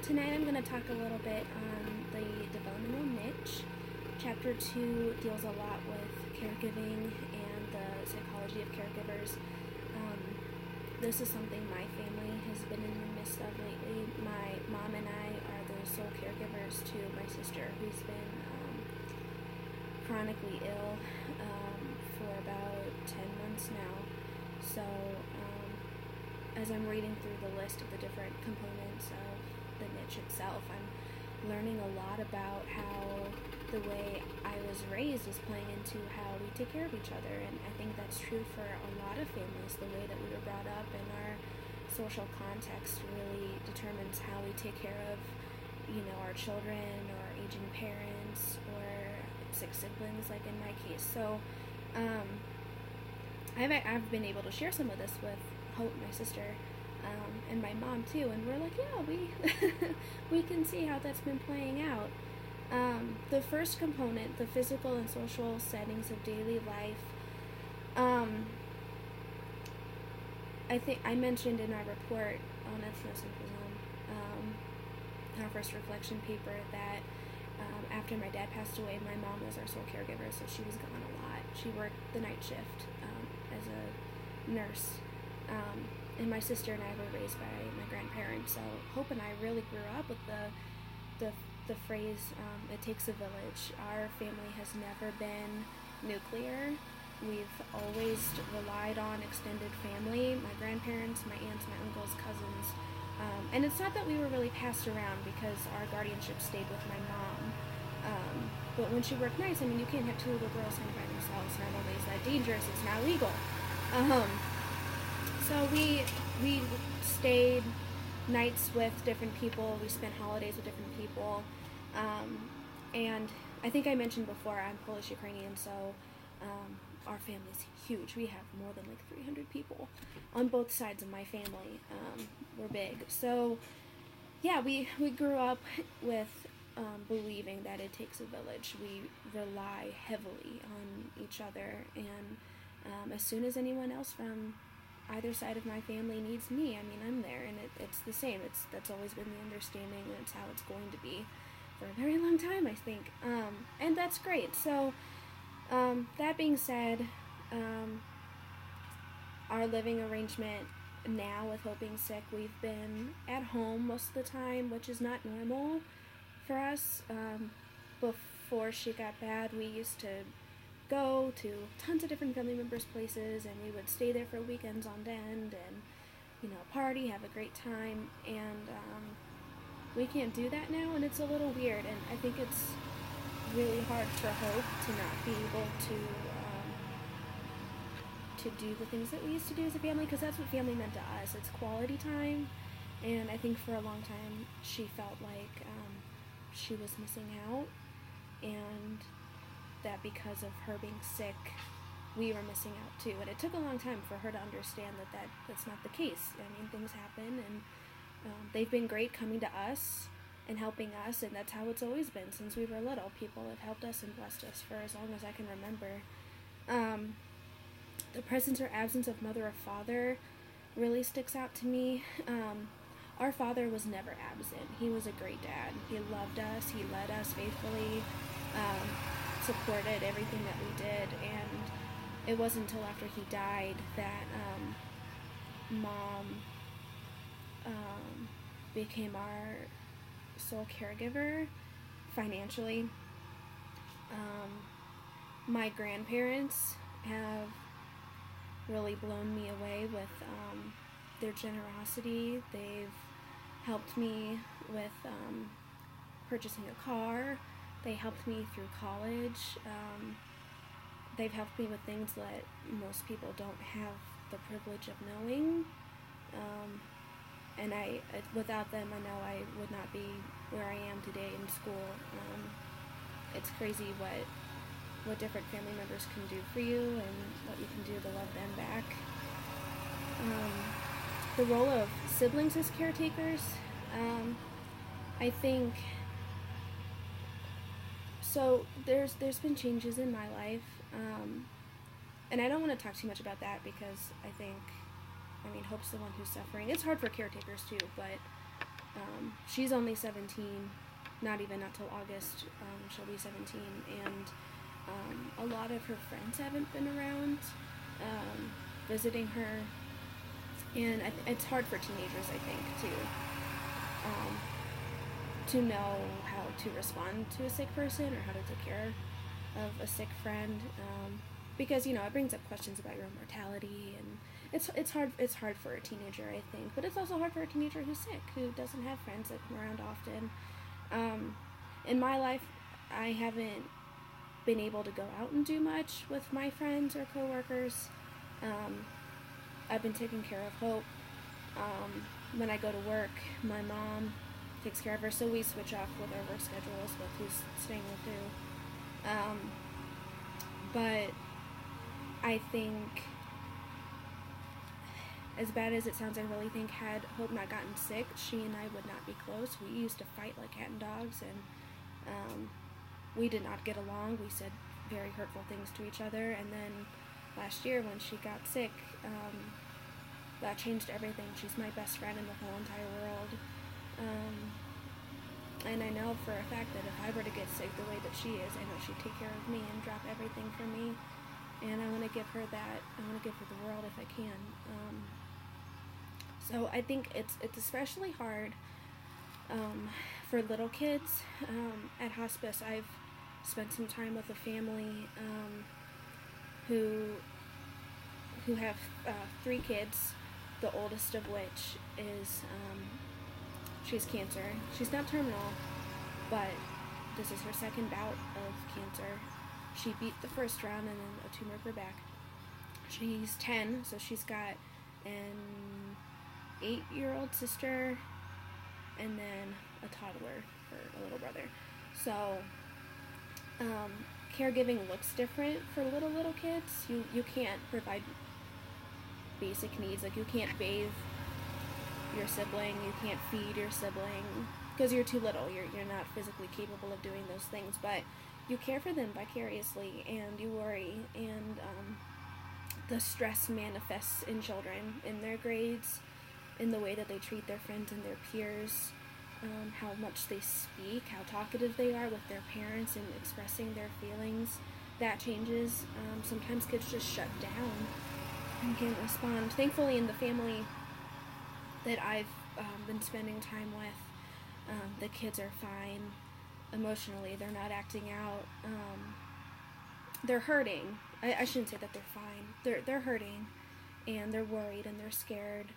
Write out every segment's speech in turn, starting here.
Tonight I'm going to talk a little bit on the developmental niche. Chapter 2 deals a lot with caregiving and the psychology of caregivers. This is something my family has been in the midst of lately. My mom and I are the sole caregivers to my sister, who's been chronically ill for about 10 months now. So as I'm reading through the list of the different components of the niche itself, I'm learning a lot about how the way I was raised is playing into how we take care of each other, and I think that's true for a lot of families. The way that we were brought up and our social context really determines how we take care of, our children or aging parents or sick siblings, like in my case. So I've been able to share some of this with Hope, my sister, and my mom too, and we're like, yeah, we can see how that's been playing out. The first component, the physical and social settings of daily life, I think I mentioned in our report on Ethnosymposium, our first reflection paper, that after my dad passed away, my mom was our sole caregiver, so she was gone a lot. She worked the night shift as a nurse. And my sister and I were raised by my grandparents, so Hope and I really grew up with the phrase, it takes a village. Our family has never been nuclear. We've always relied on extended family, my grandparents, my aunts, my uncles, cousins. And it's not that we were really passed around, because our guardianship stayed with my mom. But when she worked nights, you can't have two little girls home by themselves. Not only is that dangerous, it's not legal. So we stayed nights with different people. We spent holidays with different people. And I think I mentioned before, I'm Polish-Ukrainian, so our family's huge. We have more than 300 people on both sides of my family. We're big. So yeah, we grew up with believing that it takes a village. We rely heavily on each other, and as soon as anyone else from either side of my family needs me, I'm there, and it's the same. That's always been the understanding, and it's how it's going to be for a very long time, I think. And that's great. So that being said, our living arrangement now, with Hope being sick, we've been at home most of the time, which is not normal for us. Before she got bad, we used to go to tons of different family members' places, and we would stay there for weekends on end and party, have a great time, and we can't do that now, and it's a little weird, and I think it's really hard for Hope to not be able to do the things that we used to do as a family, because that's what family meant to us. It's quality time, and I think for a long time she felt like she was missing out, and that because of her being sick, we were missing out too. And it took a long time for her to understand that that's not the case. Things happen, and they've been great coming to us and helping us, and that's how it's always been since we were little. People have helped us and blessed us for as long as I can remember. The presence or absence of mother or father really sticks out to me. Our father was never absent. He was a great dad. He loved us. He led us faithfully. Supported everything that we did, and it wasn't until after he died that Mom became our sole caregiver financially. My grandparents have really blown me away with their generosity. They've helped me with purchasing a car. They helped me through college. They've helped me with things that most people don't have the privilege of knowing. And without them, I know I would not be where I am today in school. It's crazy what different family members can do for you, and what you can do to love them back. The role of siblings as caretakers, I think. So there's been changes in my life, and I don't want to talk too much about that, because I think, Hope's the one who's suffering. It's hard for caretakers too, but She's only 17, not till August she'll be 17, and a lot of her friends haven't been around visiting her, and it's hard for teenagers, I think, to know how to respond to a sick person or how to take care of a sick friend, because it brings up questions about your own mortality, and it's hard for a teenager, I think, but it's also hard for a teenager who's sick, who doesn't have friends that come around often. In my life, I haven't been able to go out and do much with my friends or coworkers. I've been taking care of Hope. When I go to work, my mom takes care of her, so we switch off with our work schedules with who's staying with who. But I think, as bad as it sounds, I really think had Hope not gotten sick, she and I would not be close. We used to fight like cat and dogs, and we did not get along. We said very hurtful things to each other, and then last year when she got sick, that changed everything. She's my best friend in the whole entire world. And I know for a fact that if I were to get sick the way that she is, I know she'd take care of me and drop everything for me. And I want to give her that. I want to give her the world if I can. So I think it's especially hard for little kids. At hospice, I've spent some time with a family who have 3 kids, the oldest of which is she has cancer. She's not terminal, but this is her second bout of cancer. She beat the first round and then a tumor grew back. She's 10, so she's got an 8-year-old sister and then a toddler, her little brother. So caregiving looks different for little kids. You can't provide basic needs, like you can't bathe your sibling, you can't feed your sibling because you're too little. You're not physically capable of doing those things, but you care for them vicariously and you worry, and the stress manifests in children, in their grades, in the way that they treat their friends and their peers, how much they speak, how talkative they are with their parents and expressing their feelings. That changes. Sometimes kids just shut down and can't respond. Thankfully, in the family that I've been spending time with, the kids are fine emotionally. They're not acting out. They're hurting. I shouldn't say that they're fine. They're hurting, and they're worried and they're scared.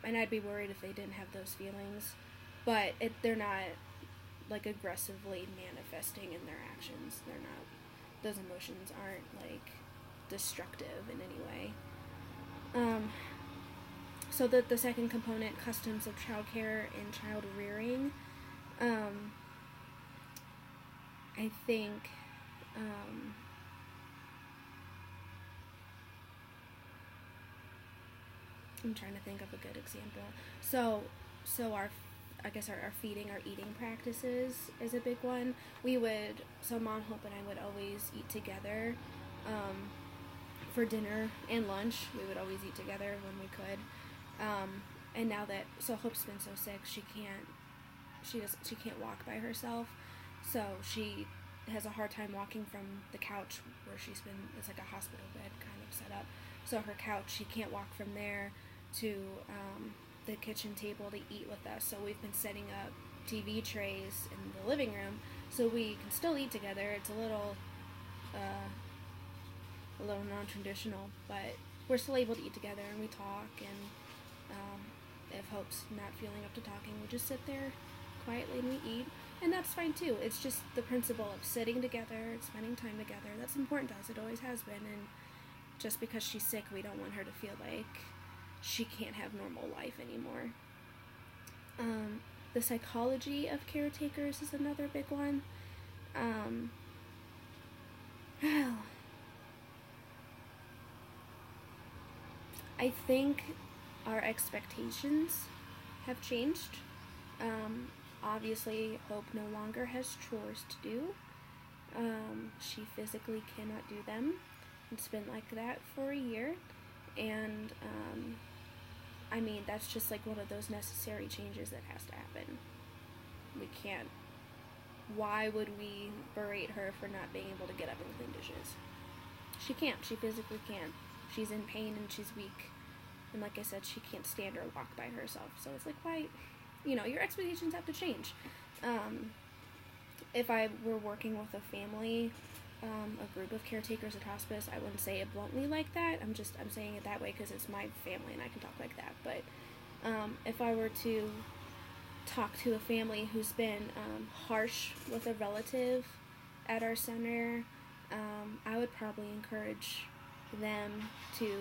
And I'd be worried if they didn't have those feelings, but they're not like aggressively manifesting in their actions. They're not. Those emotions aren't like destructive in any way. So the second component, customs of childcare and child rearing, I think I'm trying to think of a good example. So our feeding, our eating practices is a big one. Mom, Hope, and I would always eat together for dinner and lunch. We would always eat together when we could. And now that Hope's been so sick, she can't walk by herself, so she has a hard time walking from the couch where she's been. It's like a hospital bed kind of set up. So her couch, she can't walk from there to the kitchen table to eat with us. So we've been setting up TV trays in the living room so we can still eat together. It's a little non-traditional, but we're still able to eat together and we talk, and if Hope's not feeling up to talking, we just sit there quietly and we eat, and that's fine too. It's just the principle of sitting together, spending time together, that's important to us. It always has been, and just because she's sick, we don't want her to feel like she can't have normal life anymore. The psychology of caretakers is another big one. I think our expectations have changed. Obviously, Hope no longer has chores to do. She physically cannot do them. It's been like that for a year, and I mean, that's just like one of those necessary changes that has to happen. We can't. Why would we berate her for not being able to get up and clean dishes? She can't. She physically can't. She's in pain and she's weak. And like I said, she can't stand or walk by herself. So it's like, why? Your expectations have to change. If I were working with a family, a group of caretakers at hospice, I wouldn't say it bluntly like that. I'm saying it that way because it's my family and I can talk like that. But if I were to talk to a family who's been harsh with a relative at our center, I would probably encourage them to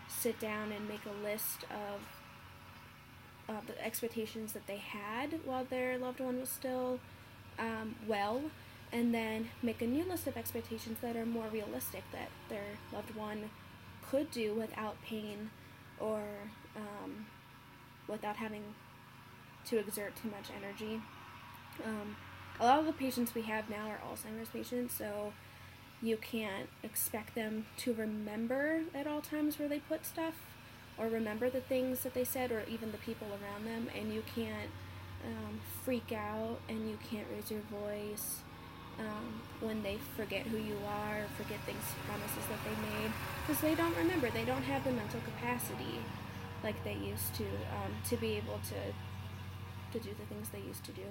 sit down and make a list of the expectations that they had while their loved one was still well, and then make a new list of expectations that are more realistic, that their loved one could do without pain or without having to exert too much energy. A lot of the patients we have now are Alzheimer's patients, so you can't expect them to remember at all times where they put stuff, or remember the things that they said, or even the people around them, and you can't freak out, and you can't raise your voice when they forget who you are, or forget promises that they made, because they don't remember. They don't have the mental capacity like they used to be able to do the things they used to do.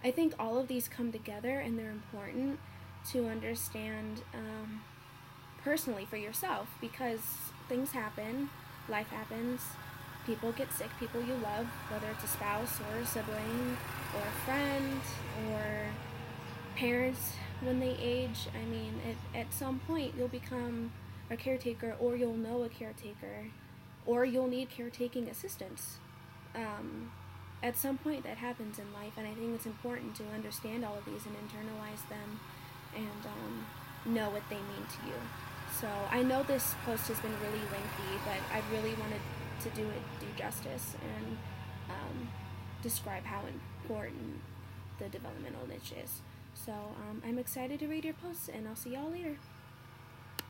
I think all of these come together, and they're important to understand personally for yourself, because things happen, life happens, people get sick, people you love, whether it's a spouse or a sibling or a friend or parents when they age. I mean, at some point you'll become a caretaker, or you'll know a caretaker, or you'll need caretaking assistance. At some point that happens in life, and I think it's important to understand all of these and internalize them and know what they mean to you. So I know this post has been really lengthy, but I really wanted to do justice and describe how important the developmental niche is. So I'm excited to read your posts, and I'll see y'all later.